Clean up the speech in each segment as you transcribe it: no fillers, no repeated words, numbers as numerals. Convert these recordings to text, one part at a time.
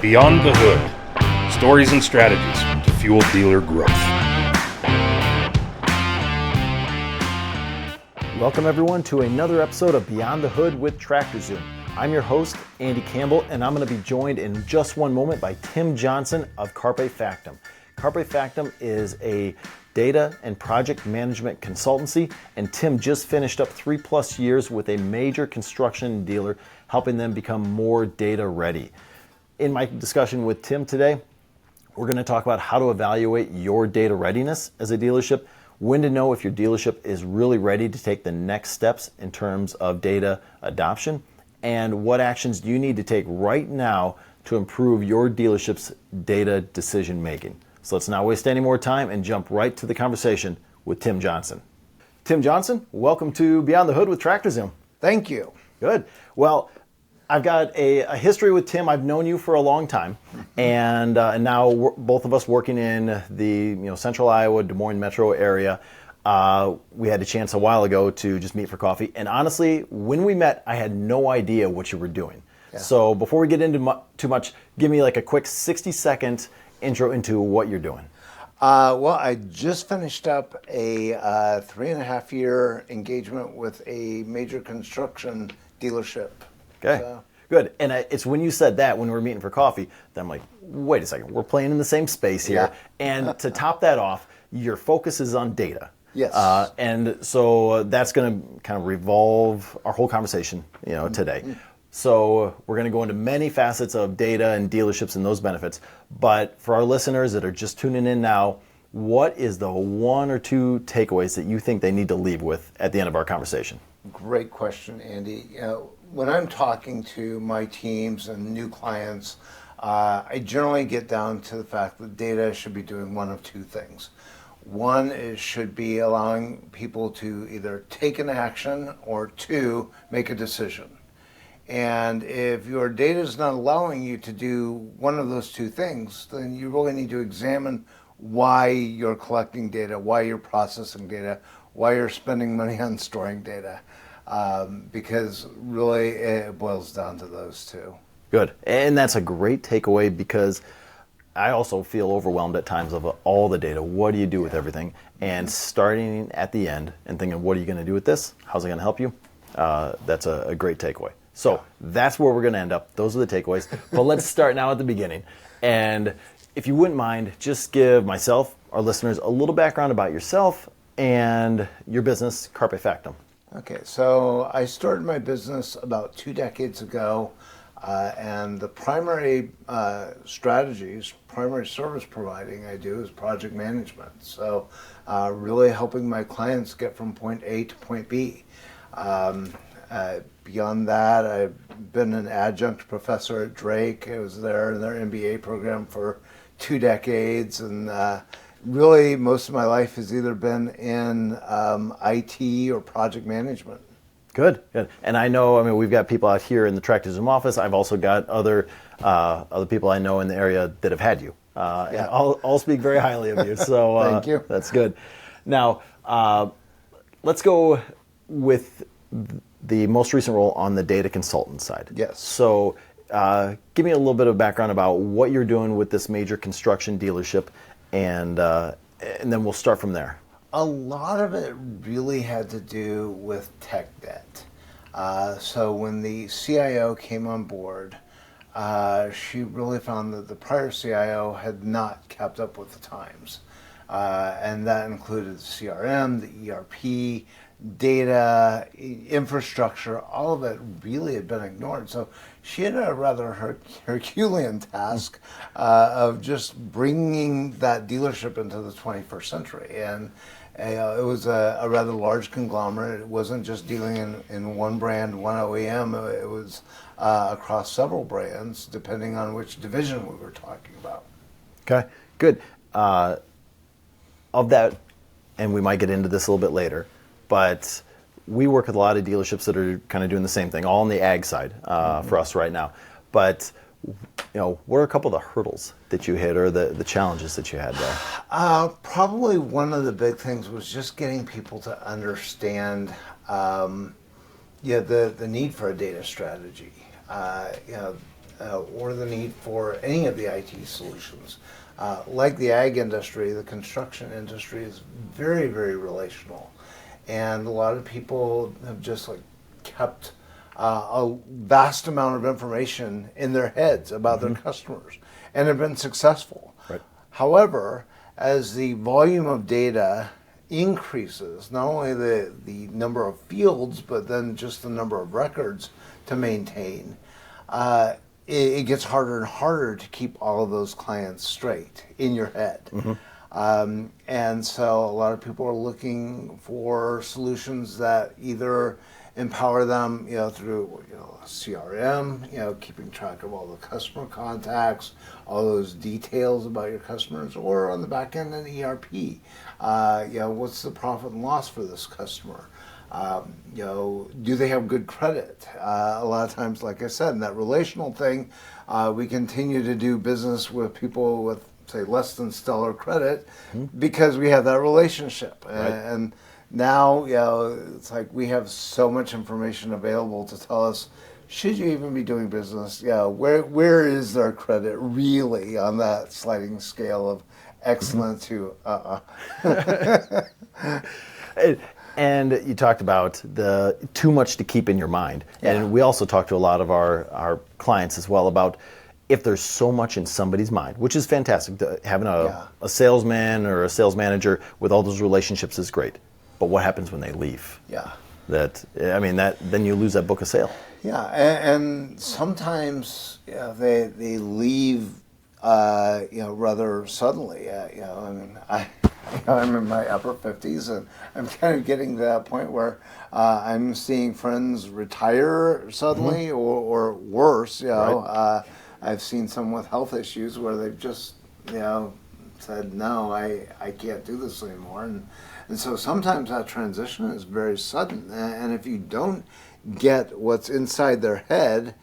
Beyond the Hood, stories and strategies to fuel dealer growth. Welcome everyone to another episode of Beyond the Hood with Tractor Zoom. I'm your host, Andy Campbell, and I'm going to be joined in just one moment by Tim Johnson of Carpe Factum. Carpe Factum is a data and project management consultancy, and Tim just finished up 3+ years with a major construction dealer, helping them become more data ready. In my discussion with Tim today, we're going to talk about how to evaluate your data readiness as a dealership, when to know if your dealership is really ready to take the next steps in terms of data adoption, and what actions do you need to take right now to improve your dealership's data decision making. So let's not waste any more time and jump right to the conversation with Tim Johnson. Tim Johnson, welcome to Beyond the Hood with Tractor Zoom. Thank you. Good. Well, I've got a history with Tim. I've known you for a long time, and now we're, both of us working in the Central Iowa, Des Moines metro area. We had a chance a while ago to just meet for coffee, and honestly, when we met, I had no idea what you were doing. Yeah. So before we get into too much, give me like a quick 60-second intro into what you're doing. Well, I just finished up a 3.5-year engagement with a major construction dealership. Okay, so. Good. And it's when you said that, when we were meeting for coffee, that I'm like, wait a second, we're playing in the same space here. Yeah. And to top that off, your focus is on data. Yes. And so that's going to kind of revolve our whole conversation, today. Mm-hmm. So we're going to go into many facets of data and dealerships and those benefits. But for our listeners that are just tuning in now, what is the one or two takeaways that you think they need to leave with at the end of our conversation? Great question, Andy. When I'm talking to my teams and new clients, I generally get down to the fact that data should be doing one of two things. One, it should be allowing people to either take an action, or two, make a decision. And if your data is not allowing you to do one of those two things, then you really need to examine why you're collecting data, why you're processing data, why you're spending money on storing data. Because really it boils down to those two. Good. And that's a great takeaway, because I also feel overwhelmed at times of all the data. What do you do with everything? And starting at the end and thinking, what are you going to do with this? How's it going to help you? That's a great takeaway. So that's where we're going to end up. Those are the takeaways. But let's start now at the beginning. And if you wouldn't mind, just give myself, our listeners, a little background about yourself and your business, Carpe Factum. Okay, so I started my business about 2 decades ago, and the primary strategies, primary service providing I do is project management. So really helping my clients get from point A to point B. Beyond that, I've been an adjunct professor at Drake. I was there in their MBA program for 2 decades, and really most of my life has either been in IT or project management. Good. And I know, we've got people out here in the Tractor Zoom office. I've also got other people I know in the area that have had you. And I'll speak very highly of you. So thank you. That's good. Now, let's go with the most recent role on the data consultant side. Yes. So give me a little bit of background about what you're doing with this major construction dealership, and then we'll start from there. A lot of it really had to do with tech debt. So when the CIO came on board, she really found that the prior CIO had not kept up with the times. And that included the CRM, the ERP, data, infrastructure, all of it really had been ignored. So she had a rather Herculean task of just bringing that dealership into the 21st century. And it was a rather large conglomerate. It wasn't just dealing in one brand, one OEM. It was across several brands, depending on which division we were talking about. Okay, good. Of that, and we might get into this a little bit later, but we work with a lot of dealerships that are kind of doing the same thing, all on the ag side for us right now. But what are a couple of the hurdles that you hit, or the challenges that you had there? Probably one of the big things was just getting people to understand the need for a data strategy. or the need for any of the IT solutions. Like the ag industry, the construction industry is very, very relational. And a lot of people have just like kept a vast amount of information in their heads about their customers and have been successful. Right. However, as the volume of data increases, not only the number of fields, but then just the number of records to maintain, it gets harder and harder to keep all of those clients straight in your head. And so a lot of people are looking for solutions that either empower them, through CRM, keeping track of all the customer contacts, all those details about your customers, or on the back end an ERP. What's the profit and loss for this customer? Do they have good credit? A lot of times, like I said, in that relational thing, we continue to do business with people with, say, less than stellar credit because we have that relationship. Right. And now, it's like we have so much information available to tell us, should you even be doing business? Where is their credit really on that sliding scale of excellent to And you talked about the too much to keep in your mind. Yeah. And we also talk to a lot of our clients as well about if there's so much in somebody's mind, which is fantastic. Having a salesman or a sales manager with all those relationships is great. But what happens when they leave? Yeah. Then you lose that book of sale. Yeah, and sometimes they leave rather suddenly. I'm in my upper 50s, and I'm kind of getting to that point where I'm seeing friends retire suddenly, or worse. Right. I've seen some with health issues where they've just said, no, I can't do this anymore, and so sometimes that transition is very sudden, and if you don't get what's inside their head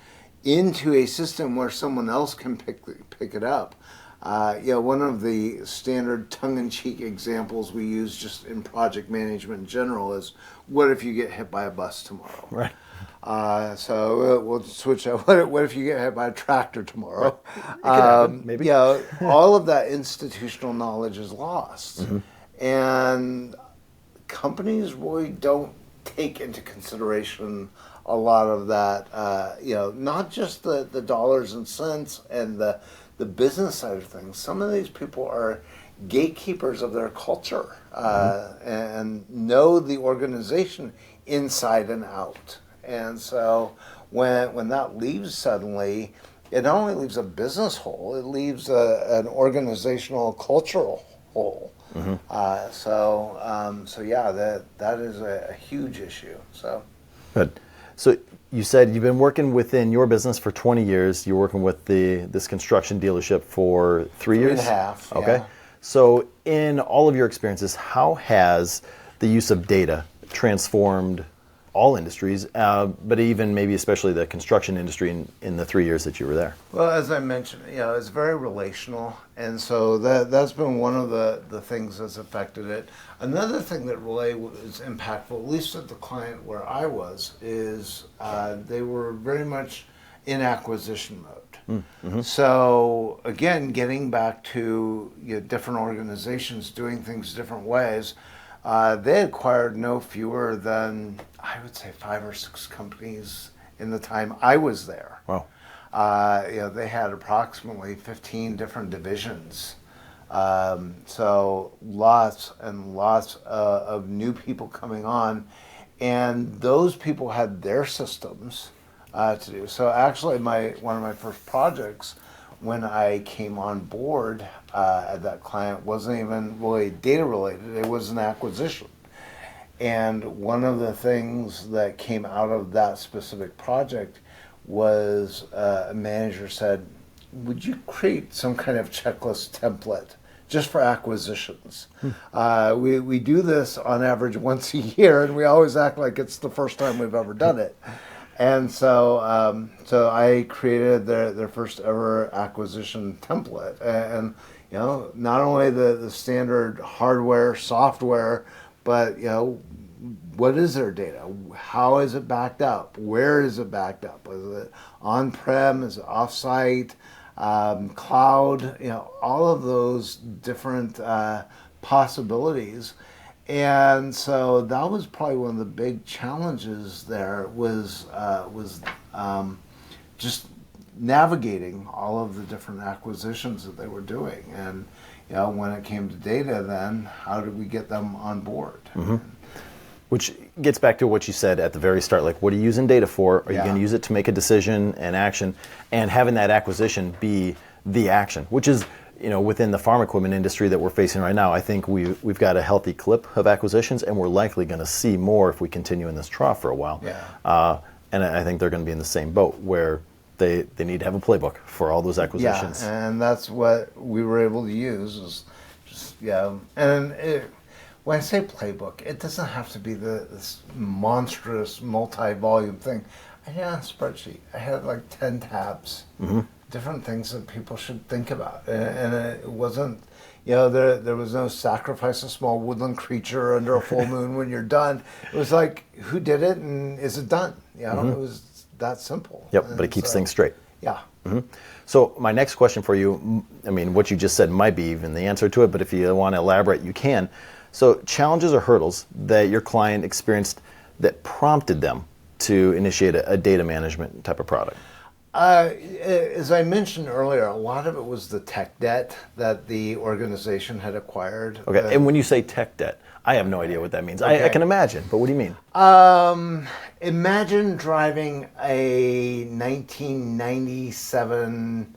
into a system where someone else can pick it up. One of the standard tongue-in-cheek examples we use just in project management in general is, what if you get hit by a bus tomorrow? Right. So we'll switch that. What if you get hit by a tractor tomorrow? Maybe. All of that institutional knowledge is lost. And companies really don't take into consideration a lot of that, not just the dollars and cents and the business side of things. Some of these people are gatekeepers of their culture and know the organization inside and out. And so when that leaves suddenly, it not only leaves a business hole, it leaves an organizational cultural hole. So yeah, that is a huge issue. So Good. So you said you've been working within your business for 20 years. You're working with this construction dealership for 3 years? 3.5. Okay. Yeah. So in all of your experiences, how has the use of data transformed all industries, but even maybe especially the construction industry in the 3 years that you were there? Well, as I mentioned, it's very relational, and so that's been one of the things that's affected it. Another thing that really was impactful, at least at the client where I was, is they were very much in acquisition mode. So again, getting back to different organizations doing things different ways, they acquired no fewer than, I would say, 5 or 6 companies in the time I was there. Wow. They had approximately 15 different divisions. So lots and lots of new people coming on. And those people had their systems to do. So actually, one of my first projects when I came on board at that client wasn't even really data related, it was an acquisition. And one of the things that came out of that specific project was a manager said, would you create some kind of checklist template just for acquisitions? We do this on average once a year, and we always act like it's the first time we've ever done it. And so I created their first ever acquisition template, and not only the standard hardware, software, but what is their data? How is it backed up? Where is it backed up? Is it on-prem? Is it off-site? Cloud? All of those different possibilities. And so that was probably one of the big challenges there was just navigating all of the different acquisitions that they were doing. And when it came to data, then how did we get them on board? Mm-hmm. Which gets back to what you said at the very start, like what are you using data for? Are you going to use it to make a decision and action? And having that acquisition be the action, which is, within the farm equipment industry that we're facing right now, I think we've got a healthy clip of acquisitions, and we're likely going to see more if we continue in this trough for a while. Yeah. And I think they're going to be in the same boat where they need to have a playbook for all those acquisitions. Yeah, and that's what we were able to use is just, and when I say playbook, it doesn't have to be this monstrous multi-volume thing. I had a spreadsheet. I had like 10 tabs, different things that people should think about. And it wasn't, there was no sacrifice a small woodland creature under a full moon when you're done. It was like, who did it and is it done? It was that simple. Yep, but it keeps things straight. Yeah. Mm-hmm. So my next question for you, what you just said might be even the answer to it, but if you want to elaborate, you can. So challenges or hurdles that your client experienced that prompted them to initiate a data management type of product? As I mentioned earlier, a lot of it was the tech debt that the organization had acquired. Okay, and when you say tech debt, I have no idea what that means. Okay. I can imagine, but what do you mean? Imagine driving a 1997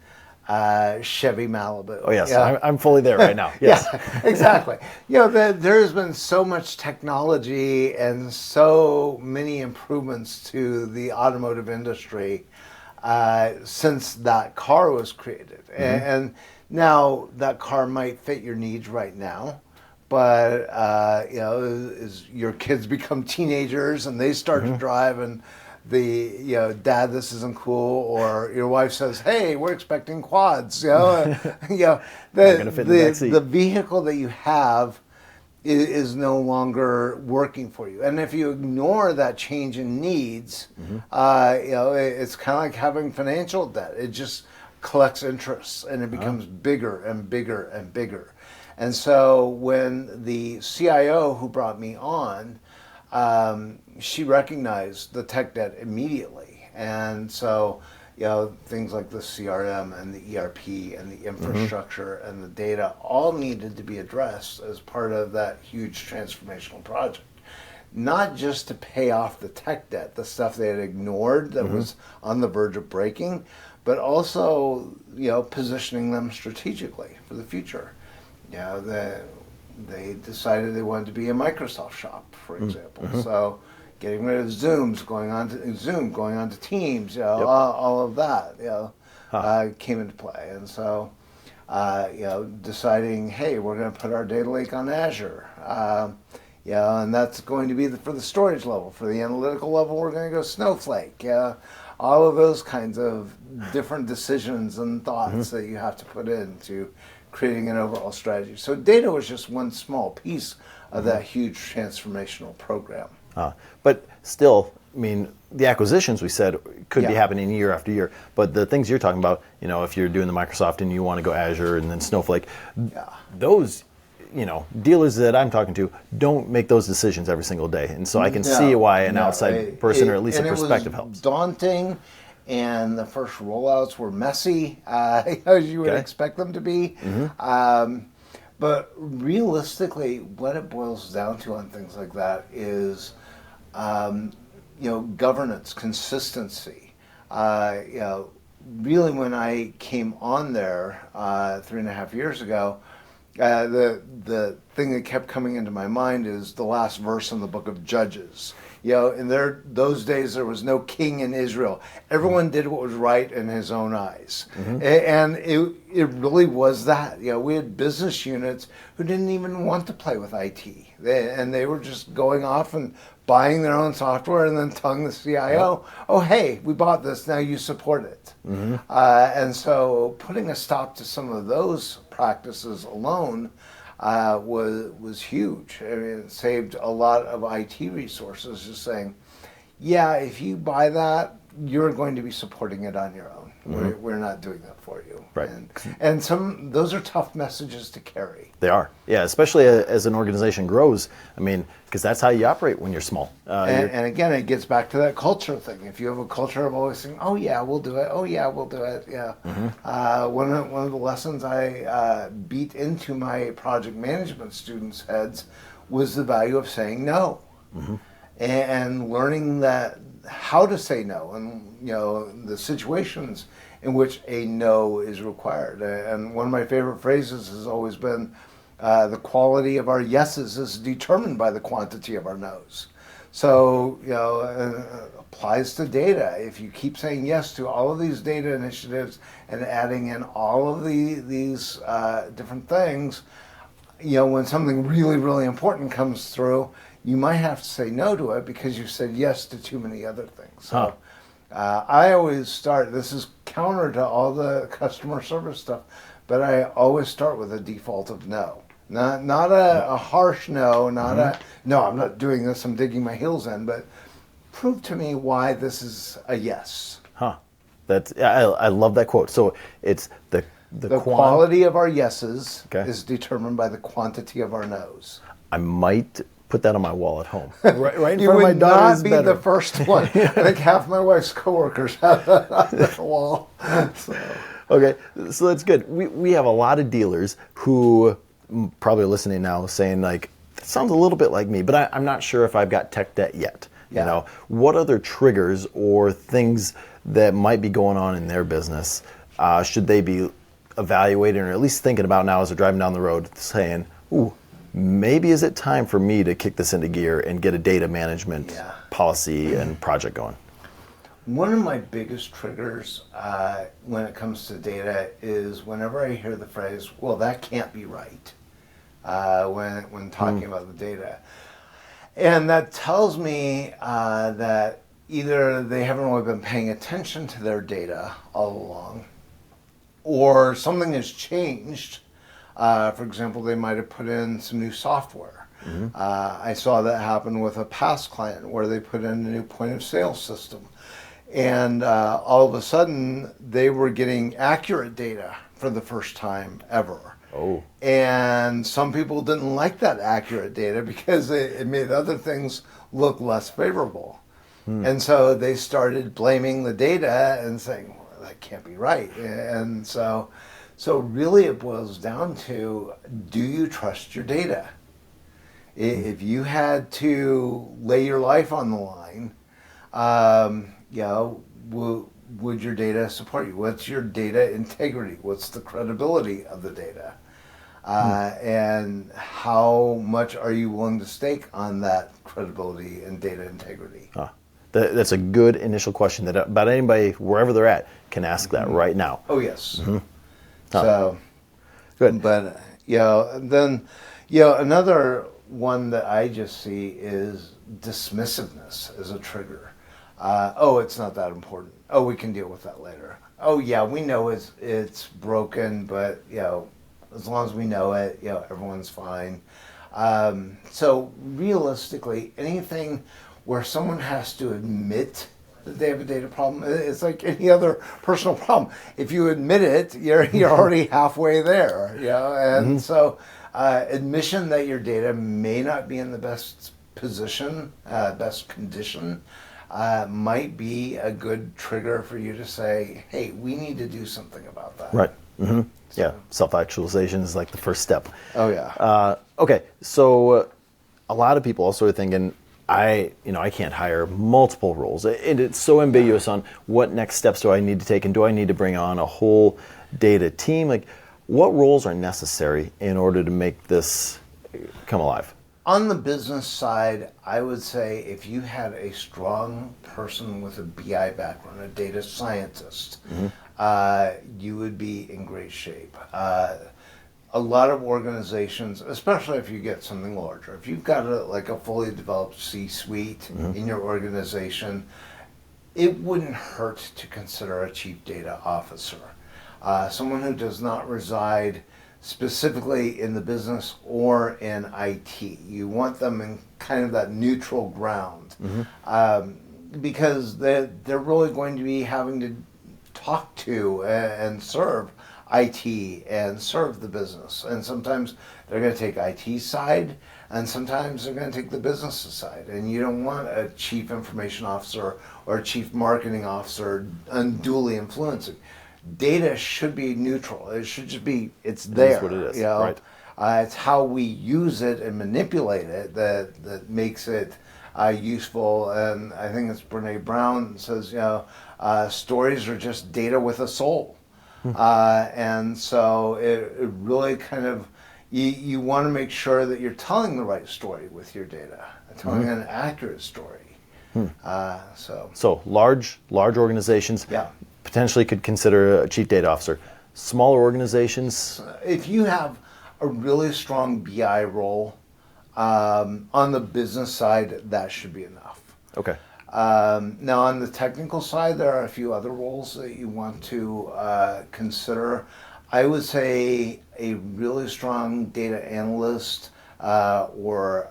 Chevy Malibu. Oh yes, I'm fully there right now. Yes, yeah, exactly. There's been so much technology and so many improvements to the automotive industry since that car was created, and now that car might fit your needs right now. But as your kids become teenagers and they start to drive, and Dad, this isn't cool, or your wife says, hey, we're expecting quads. The vehicle that you have is no longer working for you. And if you ignore that change in needs, it's kind of like having financial debt. It just collects interest and it becomes bigger and bigger and bigger. And so when the CIO who brought me on, she recognized the tech debt immediately. And so, things like the CRM and the ERP and the infrastructure and the data all needed to be addressed as part of that huge transformational project. Not just to pay off the tech debt, the stuff they had ignored that was on the verge of breaking, but also, positioning them strategically for the future. They decided they wanted to be a Microsoft shop, for example. So getting rid of Zoom, going on to Teams, all of that, came into play. And so, deciding, hey, we're going to put our data lake on Azure. And that's going to be for the storage level. For the analytical level, we're going to go Snowflake. All of those kinds of different decisions and thoughts that you have to put into creating an overall strategy. So data was just one small piece of that huge transformational program. But still, the acquisitions we said could be happening year after year. But the things you're talking about, if you're doing the Microsoft and you want to go Azure and then Snowflake, those, dealers that I'm talking to don't make those decisions every single day. And so I can see why an outside person or at least a perspective helps. Daunting. And the first rollouts were messy, as you would expect them to be. But realistically, what it boils down to on things like that is, governance, consistency. Really, when I came on there 3.5 years ago, the thing that kept coming into my mind is the last verse in the book of Judges. In those days, there was no king in Israel. Everyone did what was right in his own eyes. And it really was that. We had business units who didn't even want to play with IT. They were just going off and buying their own software and then telling the CIO, oh, hey, we bought this, now you support it. And so putting a stop to some of those practices alone was huge. I mean, it saved a lot of IT resources just saying, yeah, if you buy that, you're going to be supporting it on your own. We're not doing that for you. Right. And those are tough messages to carry. They are. Yeah, especially as an organization grows. I mean, because that's how you operate when you're small. And again, it gets back to that culture thing. If you have a culture of always saying, oh yeah, we'll do it. Oh yeah, we'll do it. Yeah. One of the lessons I beat into my project management students' heads was the value of saying no. And learning that how to say no, and the situations in which a no is required. And one of my favorite phrases has always been, the quality of our yeses is determined by the quantity of our nos. So, applies to data. If you keep saying yes to all of these data initiatives and adding in all of these different things, when something really, really important comes through, you might have to say no to it because you said yes to too many other things. So I always start, this is counter to all the customer service stuff, but I always start with a default of no. Not a harsh no, not no, I'm not doing this, I'm digging my heels in, but prove to me why this is a yes. I love that quote. So it's the quality of our yeses is determined by the quantity of our nos. I might put that on my wall at home. Right in you front of my would daughter's not be bedroom. the first one. I think half my wife's coworkers have that on their wall. Okay, so that's good. We have a lot of dealers who probably are listening now saying like, that sounds a little bit like me, but I'm not sure if I've got tech debt yet. Yeah. What other triggers or things that might be going on in their business should they be evaluating or at least thinking about now as they're driving down the road saying, ooh, maybe is it time for me to kick this into gear and get a data management policy and project going? One of my biggest triggers when it comes to data is whenever I hear the phrase, well, that can't be right, when talking about the data. And that tells me that either they haven't really been paying attention to their data all along, or something has changed. For example, they might have put in some new software. I saw that happen with a past client where they put in a new point of sale system. And all of a sudden, they were getting accurate data for the first time ever. Oh. And some people didn't like that accurate data because it made other things look less favorable. And so they started blaming the data and saying, well, that can't be right. And so really it boils down to, do you trust your data? If you had to lay your life on the line, would your data support you? What's your data integrity? What's the credibility of the data? And how much are you willing to stake on that credibility and data integrity? That's a good initial question that about anybody, wherever they're at, can ask that right now. Oh, yes. So, good. But, then, another one that I just see is dismissiveness as a trigger. It's not that important. Oh, we can deal with that later. Oh, yeah, we know it's broken, but, as long as we know it, everyone's fine. So realistically, anything where someone has to admit that they have a data problem, it's like any other personal problem. If you admit it, you're already halfway there. And so admission that your data may not be in the best position, best condition, might be a good trigger for you to say, hey, we need to do something about that. Right. Yeah, self-actualization is like the first step. Oh, yeah. Okay, so a lot of people also are thinking, I can't hire multiple roles. And it's so ambiguous on what next steps do I need to take, and do I need to bring on a whole data team? Like, what roles are necessary in order to make this come alive? On the business side, I would say if you had a strong person with a BI background, a data scientist, you would be in great shape. A lot of organizations, especially if you get something larger, if you've got a fully developed C-suite in your organization, it wouldn't hurt to consider a chief data officer. Someone who does not reside specifically in the business or in IT. You want them in kind of that neutral ground, because they're really going to be having to talk to and serve IT and serve the business. And sometimes they're going to take IT side, and sometimes they're going to take the business side. And you don't want a chief information officer or a chief marketing officer unduly influencing. Data should be neutral. It should just be, it's there. That's what it is, you know? right. It's how we use it and manipulate it that makes it useful. And I think it's Brene Brown says, stories are just data with a soul. And so it really kind of, you want to make sure that you're telling the right story with your data, telling an accurate story. So large organizations Yeah. potentially could consider a chief data officer. Smaller organizations, If you have a really strong BI role on the business side, that should be enough. okay. Now, on the technical side, there are a few other roles that you want to consider. I would say a really strong data analyst or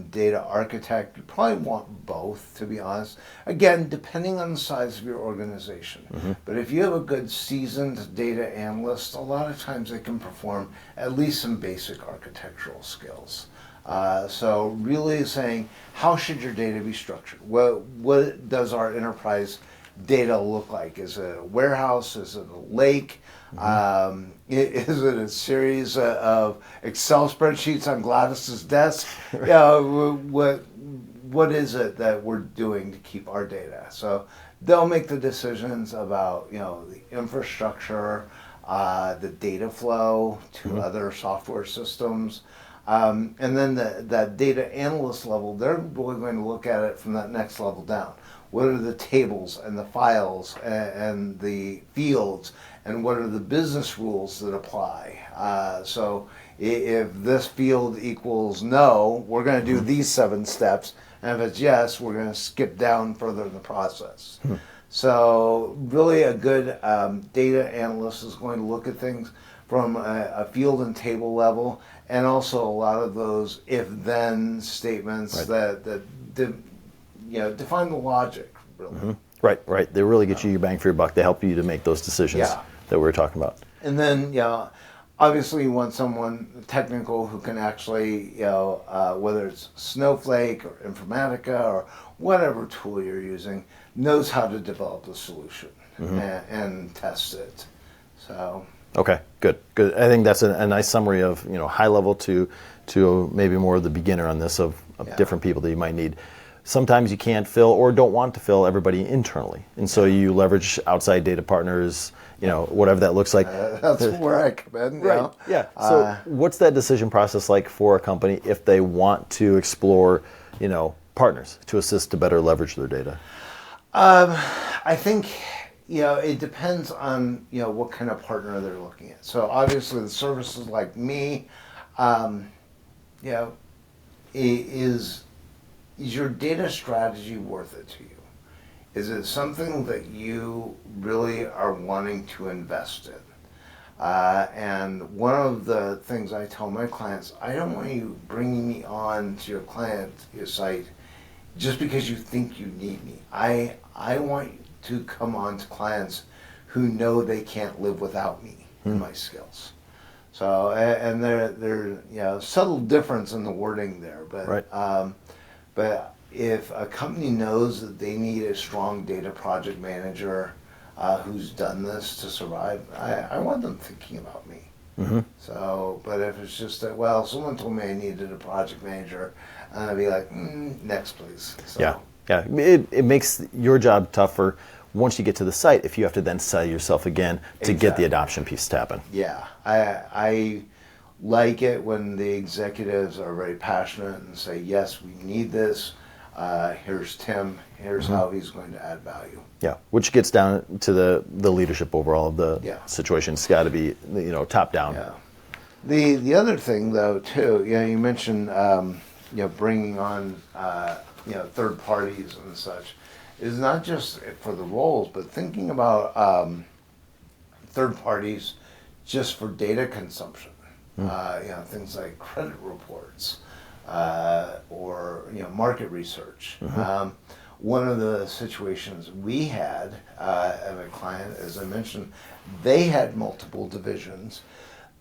data architect. You probably want both, to be honest. Again, depending on the size of your organization. But if you have a good seasoned data analyst, a lot of times they can perform at least some basic architectural skills. So really saying, how should your data be structured? What does our enterprise data look like? Is it a warehouse? Is it a lake? Is it a series of Excel spreadsheets on Gladys's desk? What is it that we're doing to keep our data? So they'll make the decisions about the infrastructure, the data flow to other software systems. And then that data analyst level, they're really going to look at it from that next level down. What are the tables and the files and the fields, and what are the business rules that apply? So if this field equals no, we're going to do these 7 steps, and if it's yes, we're going to skip down further in the process. So really a good data analyst is going to look at things from a field and table level, and also a lot of those if-then statements that define the logic, really. Right. They really get you your bang for your buck. They help you to make those decisions that we were talking about. And then, obviously you want someone technical who can actually, whether it's Snowflake or Informatica or whatever tool you're using, knows how to develop a solution and test it. So. Okay, good. I think that's a nice summary of high level to maybe more of the beginner on this of different people that you might need. Sometimes you can't fill or don't want to fill everybody internally, and so you leverage outside data partners. Whatever that looks like. That's where I come in. Right. Yeah. So what's that decision process like for a company if they want to explore partners to assist to better leverage their data? I think. It depends on what kind of partner they're looking at. So obviously the services like me, is your data strategy worth it to you? Is it something that you really are wanting to invest in? And one of the things I tell my clients, I don't want you bringing me on to your site just because you think you need me. I want you to come on to clients who know they can't live without me and my skills. So, and there's subtle difference in the wording there, but but if a company knows that they need a strong data project manager who's done this to survive, I want them thinking about me. So, but if it's just that, someone told me I needed a project manager, I'd be like, next please. So. Yeah, it makes your job tougher once you get to the site if you have to then sell yourself again to get the adoption piece to happen. Yeah, I like it when the executives are very passionate and say, yes, we need this. Here's Tim. Here's how he's going to add value. Yeah, which gets down to the leadership overall of the situation. It's got to be top down. Yeah. The other thing though too, you mentioned bringing on third parties and such, is not just for the roles, but thinking about third parties just for data consumption. things like credit reports or market research. One of the situations we had at a client, as I mentioned, they had multiple divisions,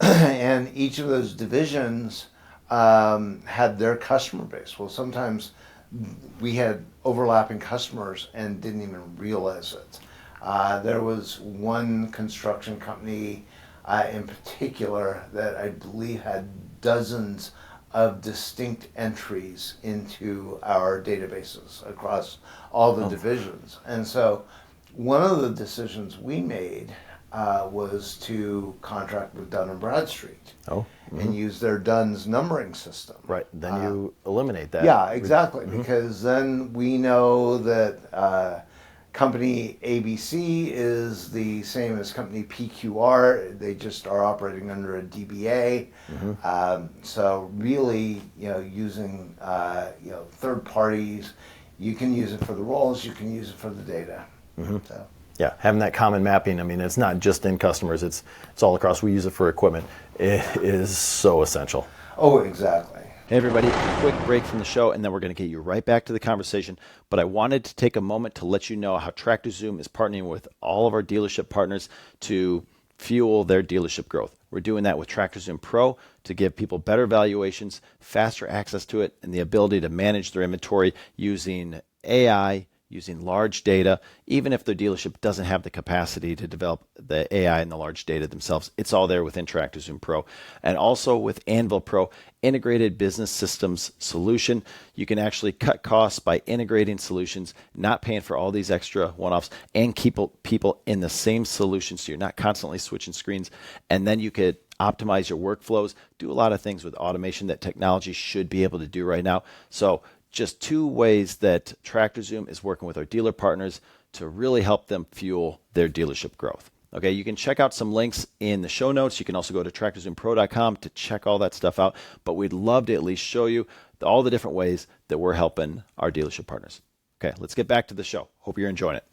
and each of those divisions had their customer base. Well, sometimes we had overlapping customers and didn't even realize it. There was one construction company in particular that I believe had dozens of distinct entries into our databases across all the divisions. And so one of the decisions we made was to contract with Dun & Bradstreet and use their Dunn's numbering system. Right, then you eliminate that. Yeah, exactly, because then we know that company ABC is the same as company PQR. They just are operating under a DBA. So really, using third parties, you can use it for the roles, you can use it for the data. So. Yeah, having that common mapping, I mean, it's not just in customers, it's all across. We use it for equipment. It is so essential. Oh, exactly. Hey everybody, a quick break from the show and then we're going to get you right back to the conversation. But I wanted to take a moment to let you know how TractorZoom is partnering with all of our dealership partners to fuel their dealership growth. We're doing that with TractorZoom Pro to give people better valuations, faster access to it, and the ability to manage their inventory using AI, using large data. Even if their dealership doesn't have the capacity to develop the AI and the large data themselves, it's all there within TractorZoom Pro. And also with Anvil Pro, integrated business systems solution. You can actually cut costs by integrating solutions, not paying for all these extra one-offs, and keep people in the same solution so you're not constantly switching screens. And then you could optimize your workflows, do a lot of things with automation that technology should be able to do right now. So just two ways that TractorZoom is working with our dealer partners to really help them fuel their dealership growth. Okay, you can check out some links in the show notes. You can also go to TractorZoomPro.com to check all that stuff out. But we'd love to at least show you all the different ways that we're helping our dealership partners. Okay, let's get back to the show. Hope you're enjoying it.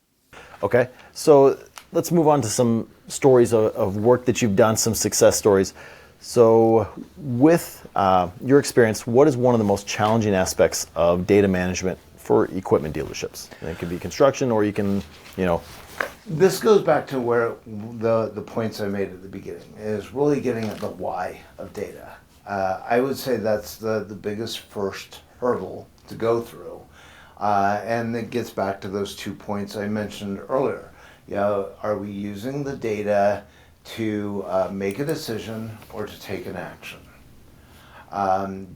Okay, so let's move on to some stories of work that you've done, some success stories. So with your experience, what is one of the most challenging aspects of data management for equipment dealerships? And it could be construction, or you can, This goes back to where the points I made at the beginning is really getting at the why of data. I would say that's the biggest first hurdle to go through. And it gets back to those 2 points I mentioned earlier. Are we using the data to make a decision or to take an action?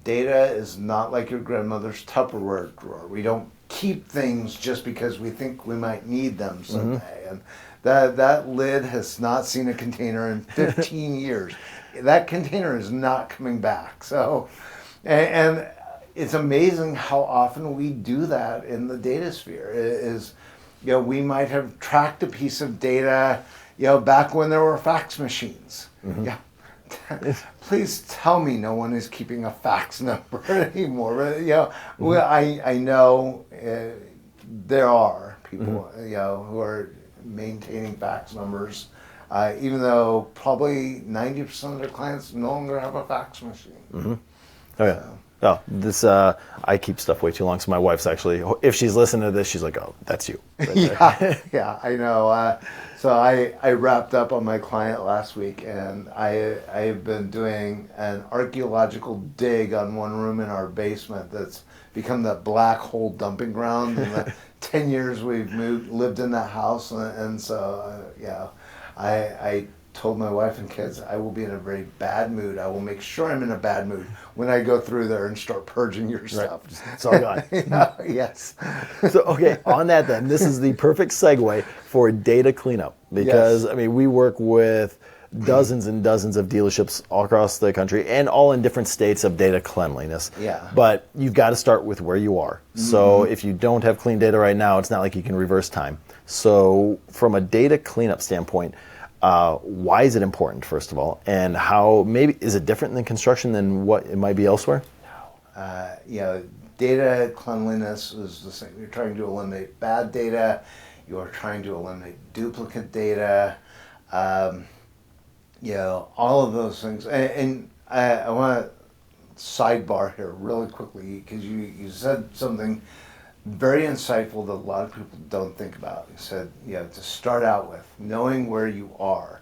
Data is not like your grandmother's Tupperware drawer. We don't keep things just because we think we might need them someday. And that lid has not seen a container in 15 years. That container is not coming back. So, and it's amazing how often we do that in the data sphere. We might have tracked a piece of data, back when there were fax machines. Yeah. Please tell me no one is keeping a fax number anymore. Well, I know there are people, who are maintaining fax numbers, even though probably 90% of their clients no longer have a fax machine. Oh yeah. Oh, this I keep stuff way too long. So my wife's actually, if she's listening to this, she's like, "Oh, that's you." Yeah, I know. So I wrapped up on my client last week, and I've been doing an archaeological dig on one room in our basement that's become that black hole dumping ground. In the 10 years we've lived in that house, and so I told my wife and kids I will be in a very bad mood. I will make sure I'm in a bad mood when I go through there and start purging your stuff. It's all gone. Yes. So, okay, on that then, this is the perfect segue for data cleanup, because, Yes. we work with dozens and dozens of dealerships all across the country and all in different states of data cleanliness. Yeah. But you've got to start with where you are. So if you don't have clean data right now, it's not like you can reverse time. So from a data cleanup standpoint, why is it important, first of all, and how maybe is it different than construction than what it might be elsewhere? Data cleanliness is the same. You're trying to eliminate bad data. You're trying to eliminate duplicate data. All of those things. And I want to sidebar here really quickly because you said something very insightful that a lot of people don't think about. You said, to start out with, knowing where you are.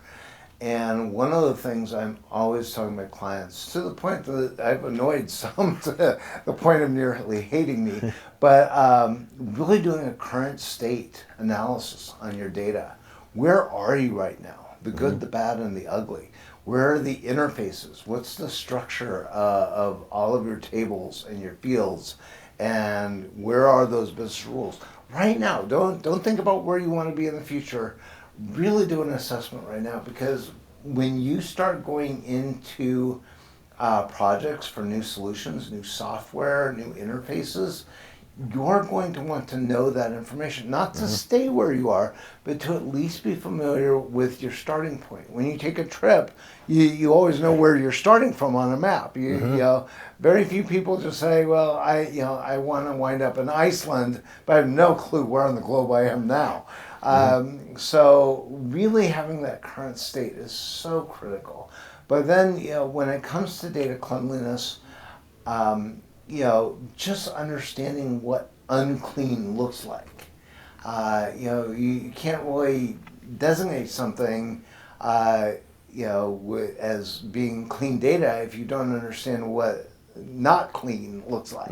And one of the things I'm always talking to my clients, to the point that I've annoyed some to the point of nearly hating me, but really doing a current state analysis on your data. Where are you right now? The good, the bad, and the ugly. Where are the interfaces? What's the structure of all of your tables and your fields? And where are those business rules? Right now, don't think about where you want to be in the future. Really do an assessment right now, because when you start going into projects for new solutions, new software, new interfaces, you're going to want to know that information, not to stay where you are, but to at least be familiar with your starting point. When you take a trip, you always know where you're starting from on a map. You know, very few people just say, well, I want to wind up in Iceland, but I have no clue where on the globe I am now. So really having that current state is so critical. But then, when it comes to data cleanliness, just understanding what unclean looks like. You can't really designate something, as being clean data if you don't understand what not clean looks like.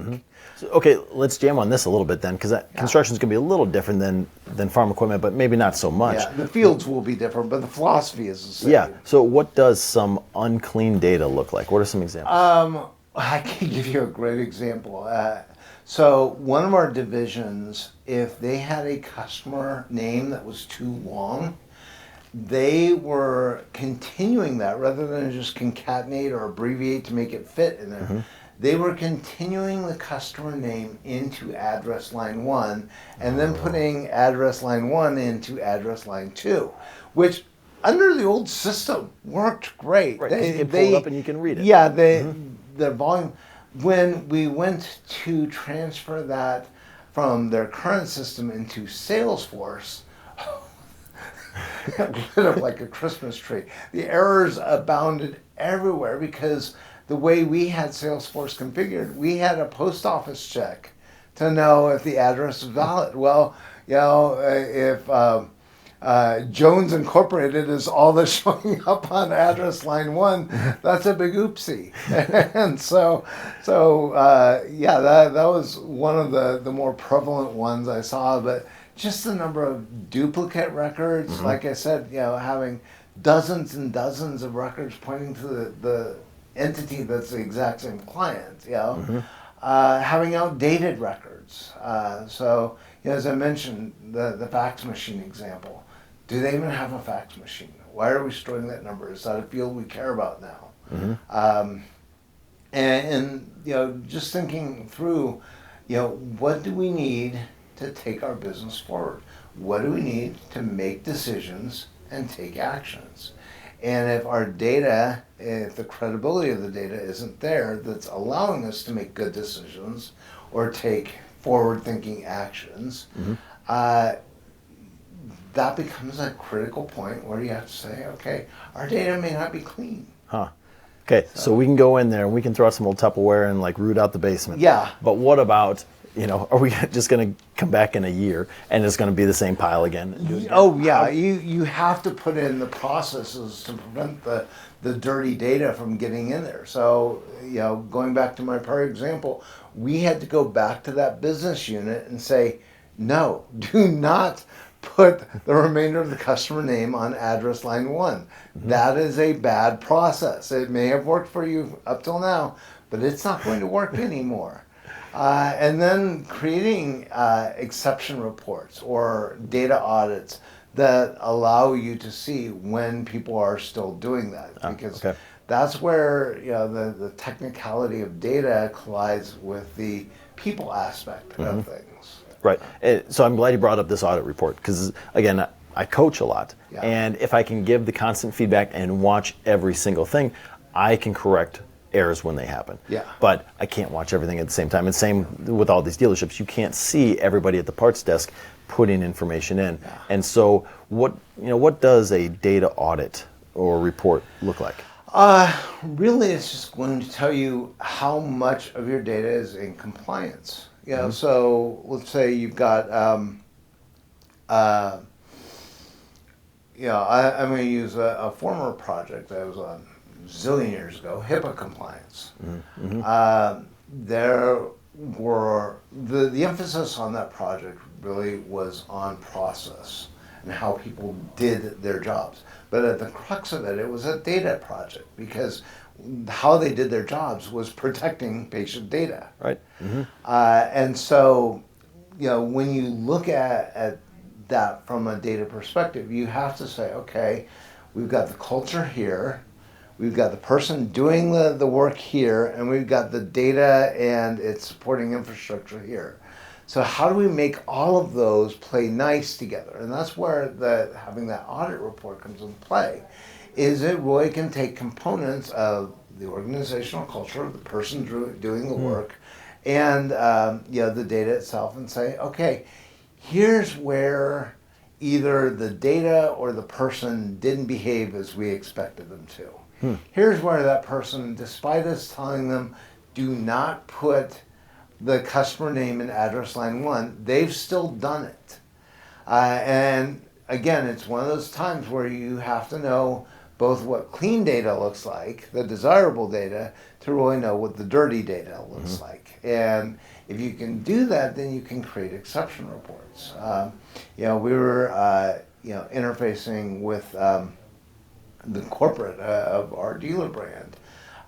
So, okay, let's jam on this a little bit then, because construction is going to be a little different than farm equipment, but maybe not so much. Yeah, the fields will be different, but the philosophy is the same. Yeah. So what does some unclean data look like? What are some examples? I can give you a great example. So one of our divisions, if they had a customer name that was too long, they were continuing that rather than just concatenate or abbreviate to make it fit in there. They were continuing the customer name into address line 1 and then putting address line 1 into address line 2, which under the old system worked great. Right, you can pull it up and you can read it. Yeah, the volume. When we went to transfer that from their current system into Salesforce, lit up like a Christmas tree. The errors abounded everywhere because the way we had Salesforce configured, we had a post office check to know if the address was valid. Well, if Jones Incorporated is all that's showing up on address line 1, that's a big oopsie. And so that was one of the more prevalent ones I saw, but just the number of duplicate records, like I said, having dozens and dozens of records pointing to the entity that's the exact same client, having outdated records. So, as I mentioned, the fax machine example, do they even have a fax machine? Why are we storing that number? Is that a field we care about now? And just thinking through, what do we need to take our business forward? What do we need to make decisions and take actions? And if our data, if the credibility of the data isn't there that's allowing us to make good decisions or take forward-thinking actions, that becomes a critical point where you have to say, okay, our data may not be clean. Okay, so we can go in there and we can throw out some old Tupperware and root out the basement. Yeah. But what about, are we just going to come back in a year and it's going to be the same pile again? And do it again? Oh yeah, you have to put in the processes to prevent the dirty data from getting in there. So going back to my prior example, we had to go back to that business unit and say, no, do not put the remainder of the customer name on address line 1. That is a bad process. It may have worked for you up till now, but it's not going to work anymore. And then creating exception reports or data audits that allow you to see when people are still doing that, because that's where the technicality of data collides with the people aspect of things. Right. So I'm glad you brought up this audit report because, again, I coach a lot. Yeah. And if I can give the constant feedback and watch every single thing, I can correct errors when they happen. Yeah. But I can't watch everything at the same time. And same with all these dealerships. You can't see everybody at the parts desk putting information in. Yeah. And so what does a data audit or report look like? Really, it's just going to tell you how much of your data is in compliance. So let's say you've got, I'm going to use a former project that was on a zillion years ago, HIPAA compliance. There were, the emphasis on that project really was on process and how people did their jobs. But at the crux of it, it was a data project because how they did their jobs was protecting patient data. Right. And so, when you look at that from a data perspective, you have to say, okay, we've got the culture here, we've got the person doing the work here, and we've got the data and its supporting infrastructure here. So how do we make all of those play nice together? And that's where having that audit report comes into play, is it really can take components of the organizational culture of the person doing the work and the data itself and say, okay, here's where either the data or the person didn't behave as we expected them to. Here's where that person, despite us telling them, do not put the customer name and address line 1, they've still done it. And again, it's one of those times where you have to know both what clean data looks like, the desirable data, to really know what the dirty data looks like. And if you can do that, then you can create exception reports. We were interfacing with the corporate of our dealer brand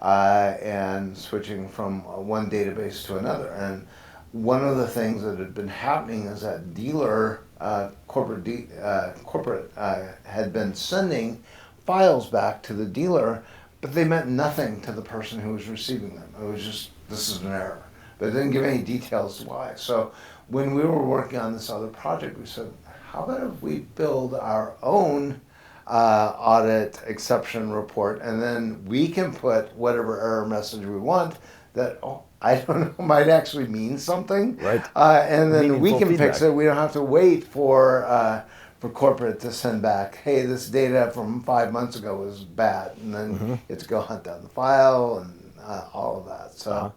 and switching from one database to another. And one of the things that had been happening is that dealer corporate had been sending files back to the dealer, but they meant nothing to the person who was receiving them. It was just, this is an error. But it didn't give any details why. So when we were working on this other project, we said, how about if we build our own audit exception report, and then we can put whatever error message we want that, I don't know, might actually mean something. Right. And then we Meaningful can fix feedback. it. We don't have to wait for corporate to send back, hey, this data from 5 months ago was bad. And then it's go hunt down the file and all of that. So.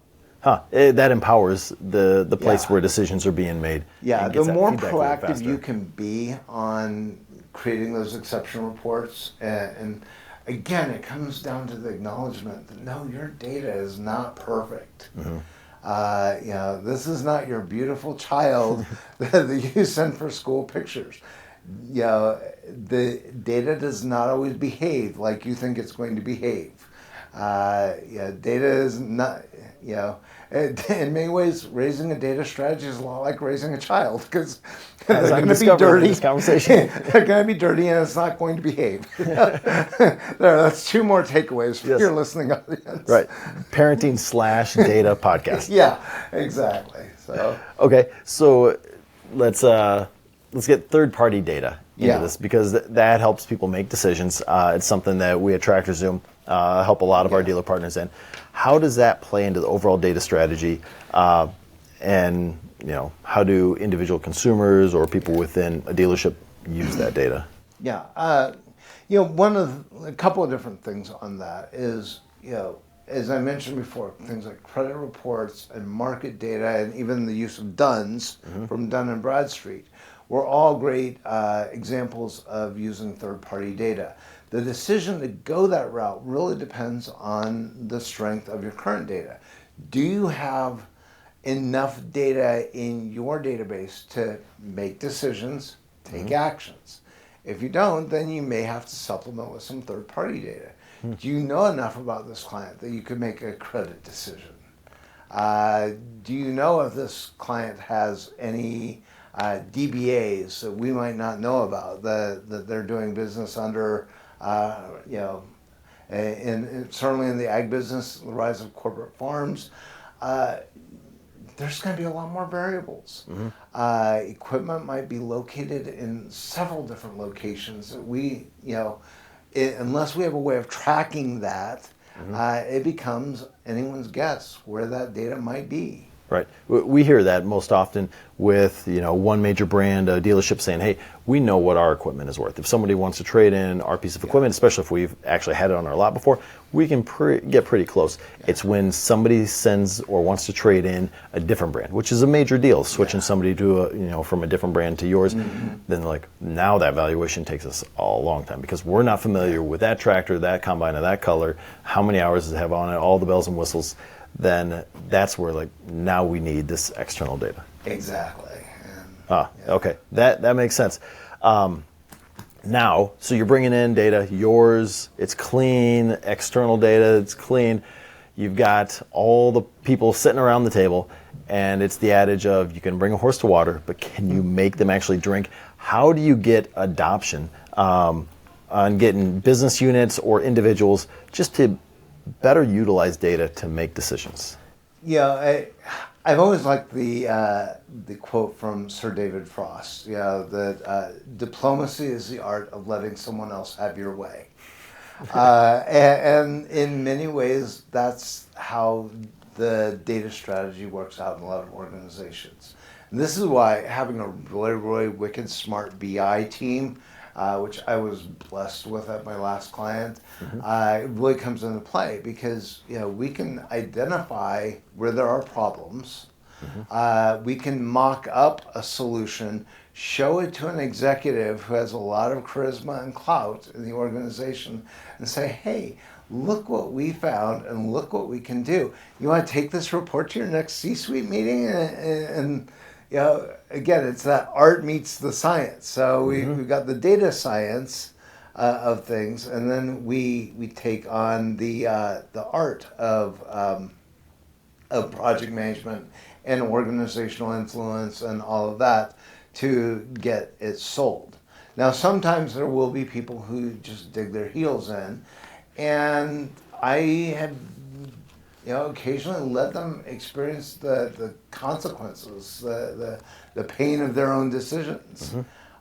That empowers the place Yeah. where decisions are being made. Yeah, and the gets that more feedback really proactive faster. you can be on creating those exception reports, and again, it comes down to the acknowledgement that no, your data is not perfect. This is not your beautiful child that you send for school pictures. The data does not always behave like you think it's going to behave. Data is not, in many ways, raising a data strategy is a lot like raising a child because they're As I'm going to be discovering in dirty. this conversation. They're going to be dirty and it's not going to behave. That's 2 more takeaways for Yes. your listening audience. Right. Parenting/data podcast. Yeah, exactly. So, Okay, so let's get third-party data into Yeah. this because that helps people make decisions. It's something that we at TractorZoom help a lot of our dealer partners in. How does that play into the overall data strategy? And how do individual consumers or people within a dealership use that data? yeah, a couple of different things on that is, as I mentioned before, things like credit reports and market data and even the use of DUNS from Dun & Bradstreet were all great examples of using third-party data. The decision to go that route really depends on the strength of your current data. Do you have enough data in your database to make decisions, take actions? If you don't, then you may have to supplement with some third-party data. Do you know enough about this client that you could make a credit decision? Do you know if this client has any DBAs that we might not know about, that they're doing business under, and certainly in the ag business, the rise of corporate farms, there's going to be a lot more variables. Equipment might be located in several different locations that we, unless we have a way of tracking that, it becomes anyone's guess where that data might be. Right. We hear that most often with, one major brand, a dealership saying, hey, we know what our equipment is worth. If somebody wants to trade in our piece of equipment, especially if we've actually had it on our lot before, we can get pretty close. Yeah. It's when somebody sends or wants to trade in a different brand, which is a major deal, switching somebody to from a different brand to yours, then now that valuation takes us a long time because we're not familiar with that tractor, that combine of that color, how many hours does it have on it, all the bells and whistles. Then that's where now we need this external data. Exactly. Okay, that makes sense. Now, so you're bringing in data, yours, it's clean, external data, it's clean. You've got all the people sitting around the table, and it's the adage of you can bring a horse to water, but can you make them actually drink? How do you get adoption on getting business units or individuals just to better utilize data to make decisions? Yeah, I've always liked the quote from Sir David Frost. That diplomacy is the art of letting someone else have your way, and in many ways, that's how the data strategy works out in a lot of organizations. And this is why having a really, really wicked smart BI team, which I was blessed with at my last client, it really comes into play because we can identify where there are problems. We can mock up a solution, show it to an executive who has a lot of charisma and clout in the organization, and say, "Hey, look what we found, and look what we can do. You want to take this report to your next C-suite meeting?" And again, it's that art meets the science. So we've got the data science of things, and then we take on the art of project management and organizational influence and all of that to get it sold. Now, sometimes there will be people who just dig their heels in, and I have occasionally let them experience the consequences, the pain of their own decisions.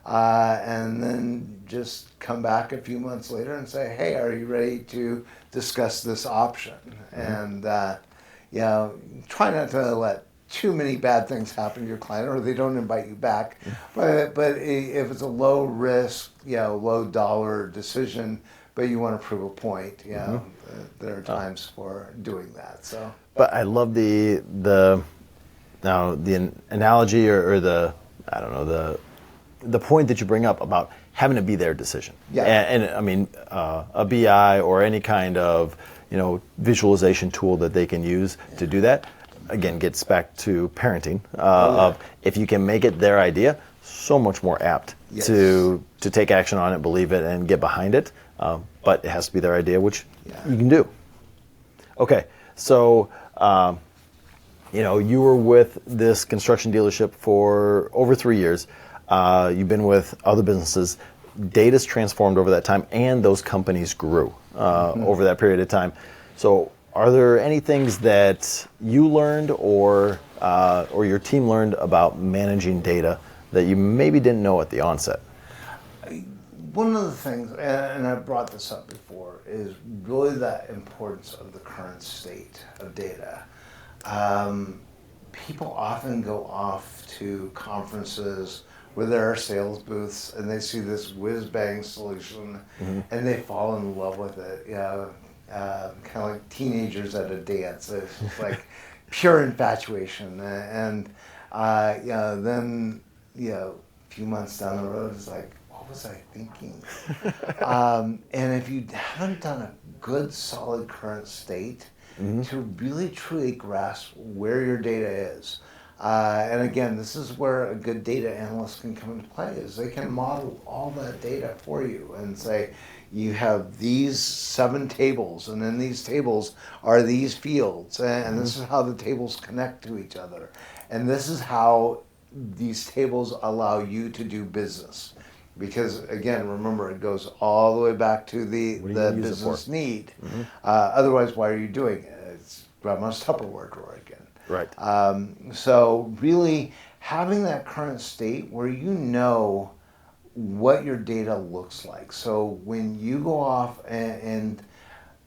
And then just come back a few months later and say, "Hey, are you ready to discuss this option?" And try not to let too many bad things happen to your client, or they don't invite you back. But if it's a low risk, low dollar decision, but you want to prove a point, there are times for doing that. So, but I love the analogy or the point that you bring up about having to be their decision. Yeah. And I mean, a BI or any kind of visualization tool that they can use to do that, again, gets back to parenting of if you can make it their idea, so much more apt to take action on it, believe it, and get behind it. But it has to be their idea, which you can do. Okay, so you were with this construction dealership for over 3 years. You've been with other businesses. Data's transformed over that time, and those companies grew over that period of time. So, are there any things that you learned or your team learned about managing data that you maybe didn't know at the onset? One of the things, and I've brought this up before, is really the importance of the current state of data. People often go off to conferences where there are sales booths and they see this whiz-bang solution and they fall in love with it. Kind of like teenagers at a dance. It's like pure infatuation. And then a few months down the road, it's like, what was I thinking? And if you haven't done a good, solid current state to really, truly grasp where your data is, and again, this is where a good data analyst can come into play, is they can model all that data for you and say, you have these 7 tables, and in these tables are these fields, and this is how the tables connect to each other. And this is how these tables allow you to do business. Because again, remember, it goes all the way back to the business need. Otherwise, why are you doing it? It's grandma's Tupperware drawer again. Right. So really having that current state where you know what your data looks like. So when you go off and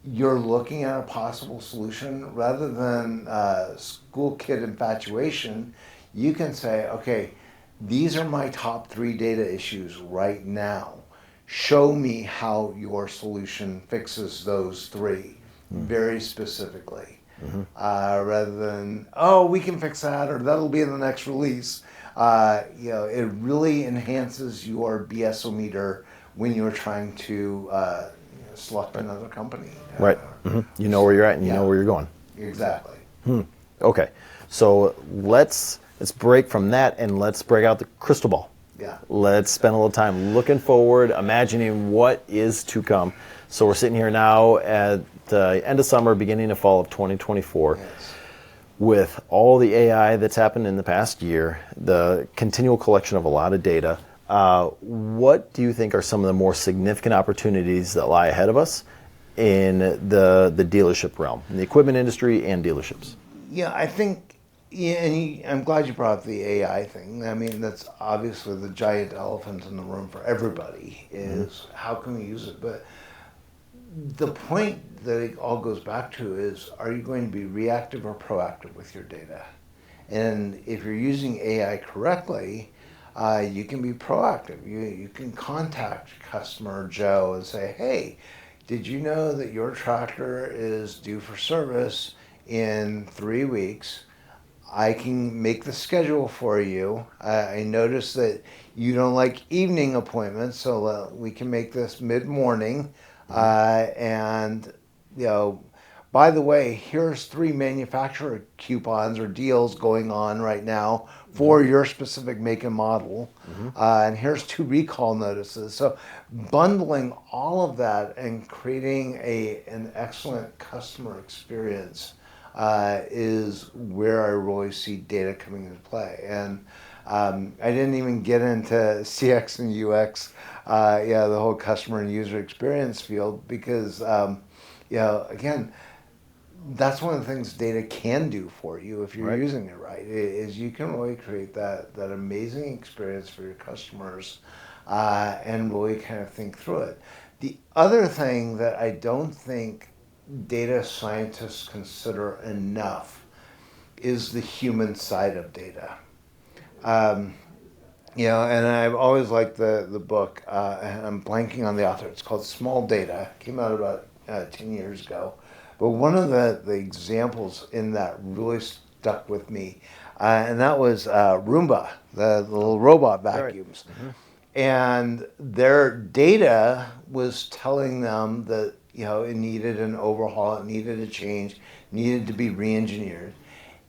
you're looking at a possible solution rather than school kid infatuation. You can say, okay, these are my top 3 data issues right now. Show me how your solution fixes those 3 very specifically. Rather than, oh, we can fix that, or that'll be in the next release. It really enhances your BSO-meter when you're trying to select another company. Right. You know where you're at and you know where you're going. Exactly. Okay. So let's break from that and let's break out the crystal ball. Yeah. Let's spend a little time looking forward, imagining what is to come. So we're sitting here now at the end of summer, beginning of fall of 2024. Yes. With all the AI that's happened in the past year, the continual collection of a lot of data, what do you think are some of the more significant opportunities that lie ahead of us in the dealership realm, in the equipment industry and dealerships? Yeah, I think, I'm glad you brought up the AI thing. I mean, that's obviously the giant elephant in the room for everybody is how can we use it? But the point that it all goes back to is, are you going to be reactive or proactive with your data? And if you're using AI correctly, you can be proactive. You can contact customer Joe and say, hey, did you know that your tractor is due for service in 3 weeks? I can make the schedule for you. I noticed that you don't like evening appointments, so we can make this mid-morning. And, by the way, here's 3 manufacturer coupons or deals going on right now for your specific make and model. And here's 2 recall notices. So bundling all of that and creating an excellent customer experience is where I really see data coming into play. And I didn't even get into CX and UX, the whole customer and user experience field, because, again, that's one of the things data can do for you if you're using it right, is you can really create that amazing experience for your customers and really kind of think through it. The other thing that I don't think data scientists consider enough is the human side of data. And I've always liked the book, and I'm blanking on the author. It's called Small Data. It came out about 10 years ago. But one of the examples in that really stuck with me, and that was Roomba, the little robot vacuums. And their data was telling them that, it needed an overhaul, it needed a change, needed to be re-engineered.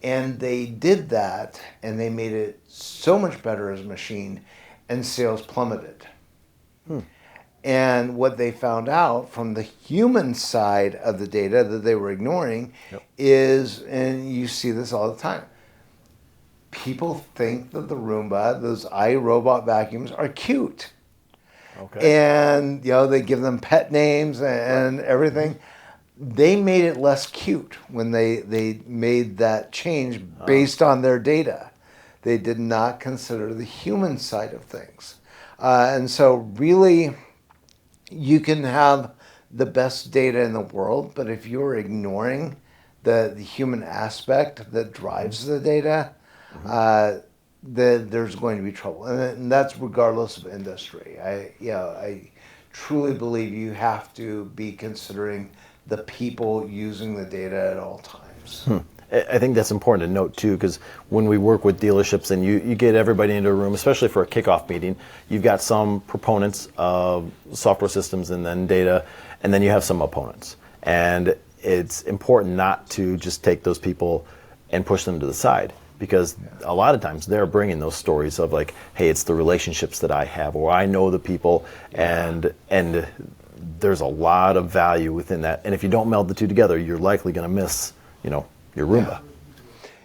And they did that, and they made it so much better as a machine, and sales plummeted. And what they found out from the human side of the data that they were ignoring is, and you see this all the time, people think that the Roomba, those iRobot vacuums, are cute. And, they give them pet names and everything. They made it less cute when they made that change based on their data. They did not consider the human side of things. And so really, you can have the best data in the world, but if you're ignoring the human aspect that drives the data, there's going to be trouble. And that's regardless of industry. I truly believe you have to be considering the people using the data at all times. I think that's important to note too, because when we work with dealerships and you get everybody into a room, especially for a kickoff meeting, you've got some proponents of software systems and then data, and then you have some opponents. And it's important not to just take those people and push them to the side, because a lot of times they're bringing those stories of like, hey, it's the relationships that I have, or I know the people, and there's a lot of value within that. And if you don't meld the two together, you're likely going to miss, your Roomba.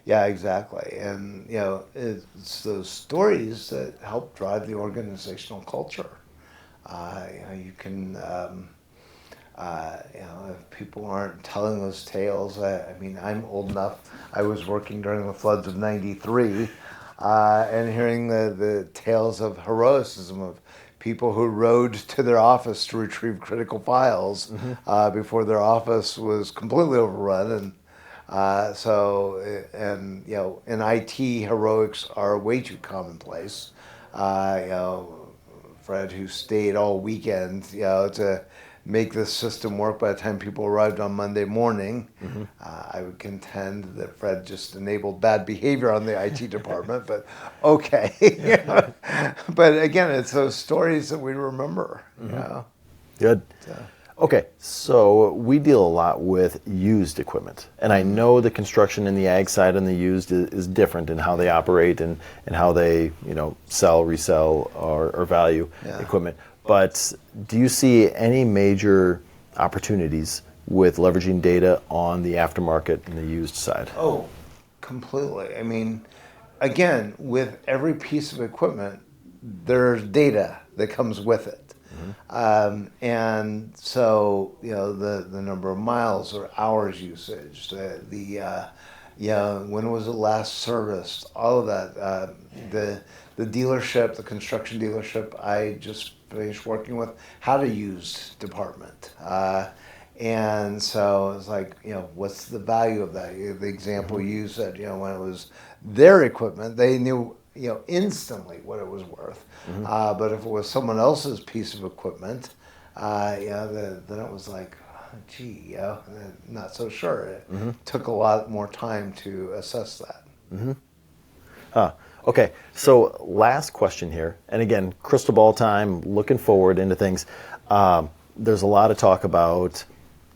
Yeah, exactly. And, it's those stories that help drive the organizational culture. You can, if people aren't telling those tales, I'm old enough. I was working during the floods of '93 and hearing the tales of heroism of people who rode to their office to retrieve critical files before their office was completely overrun. And in IT, heroics are way too commonplace. Fred, who stayed all weekend, to make this system work by the time people arrived on Monday morning. I would contend that Fred just enabled bad behavior on the IT department, but okay. But again, it's those stories that we remember. Good. Okay, so we deal a lot with used equipment, and I know the construction and the ag side and the used is different in how they operate and how they sell, resell, or value equipment. But do you see any major opportunities with leveraging data on the aftermarket and the used side? Oh, completely. I mean, again, with every piece of equipment, there's data that comes with it. And so, the number of miles or hours usage, when was it last serviced, all of that, the dealership, the construction dealership I just finished working with had a used department. And so it's like, what's the value of that? The example you said, when it was their equipment, they knew instantly what it was worth. But if it was someone else's piece of equipment, then it was like, gee, not so sure. It took a lot more time to assess that. Okay, so last question here, and again, crystal ball time, looking forward into things. There's a lot of talk about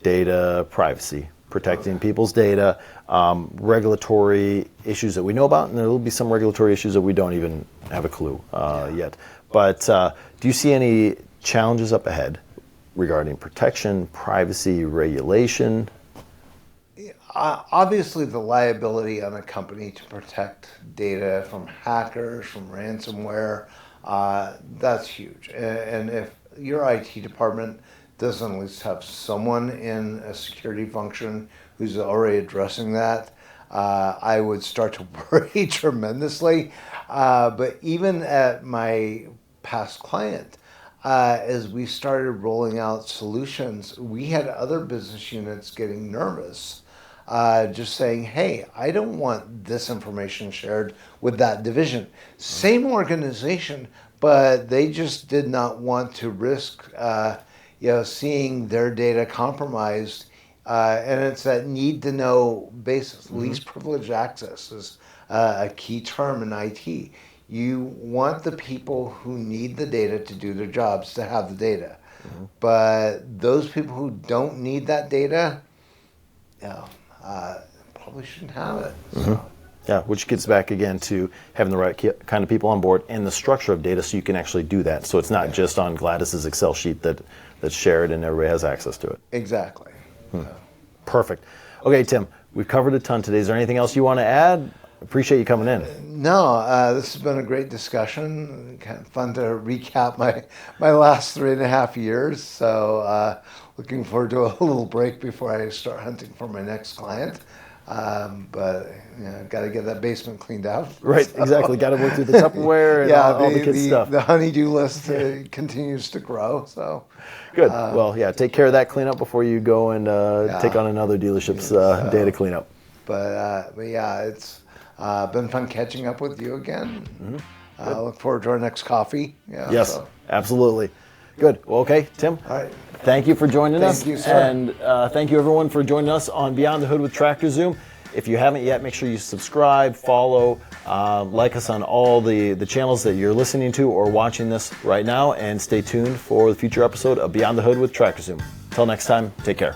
data privacy, protecting people's data, regulatory issues that we know about, and there will be some regulatory issues that we don't even have a clue yet. But do you see any challenges up ahead regarding protection, privacy, regulation? Obviously, the liability on a company to protect data from hackers, from ransomware, that's huge. And if your IT department doesn't at least have someone in a security function who's already addressing that, I would start to worry tremendously. But even at my past client, as we started rolling out solutions, we had other business units getting nervous, just saying, hey, I don't want this information shared with that division. Same organization, but they just did not want to risk seeing their data compromised. And it's that need to know basis. Least privileged access is a key term in IT. You want the people who need the data to do their jobs to have the data. But those people who don't need that data, probably shouldn't have it. So. Yeah, which gets back again to having the right kind of people on board and the structure of data so you can actually do that. So it's not just on Gladys's Excel sheet that's shared and everybody has access to it. Exactly. Perfect. Okay, Tim, we've covered a ton today. Is there anything else you want to add? Appreciate you coming in. No, this has been a great discussion. Kind of fun to recap my last 3.5 years. So looking forward to a little break before I start hunting for my next client. But got to get that basement cleaned out. Right, so. Exactly. Got to work through the Tupperware and all the kids' stuff. The honey-do list continues to grow. So good. Well, take care of that cleanup before you go and take on another dealership's data cleanup. But it's been fun catching up with you again. I look forward to our next coffee. Yes, absolutely. Good. Well, okay, Tim. All right. Thank you for joining us. Thank you, sir. And thank you, everyone, for joining us on Beyond the Hood with Tractor Zoom. If you haven't yet, make sure you subscribe, follow, like us on all the channels that you're listening to or watching this right now, and stay tuned for the future episode of Beyond the Hood with Tractor Zoom. Until next time, take care.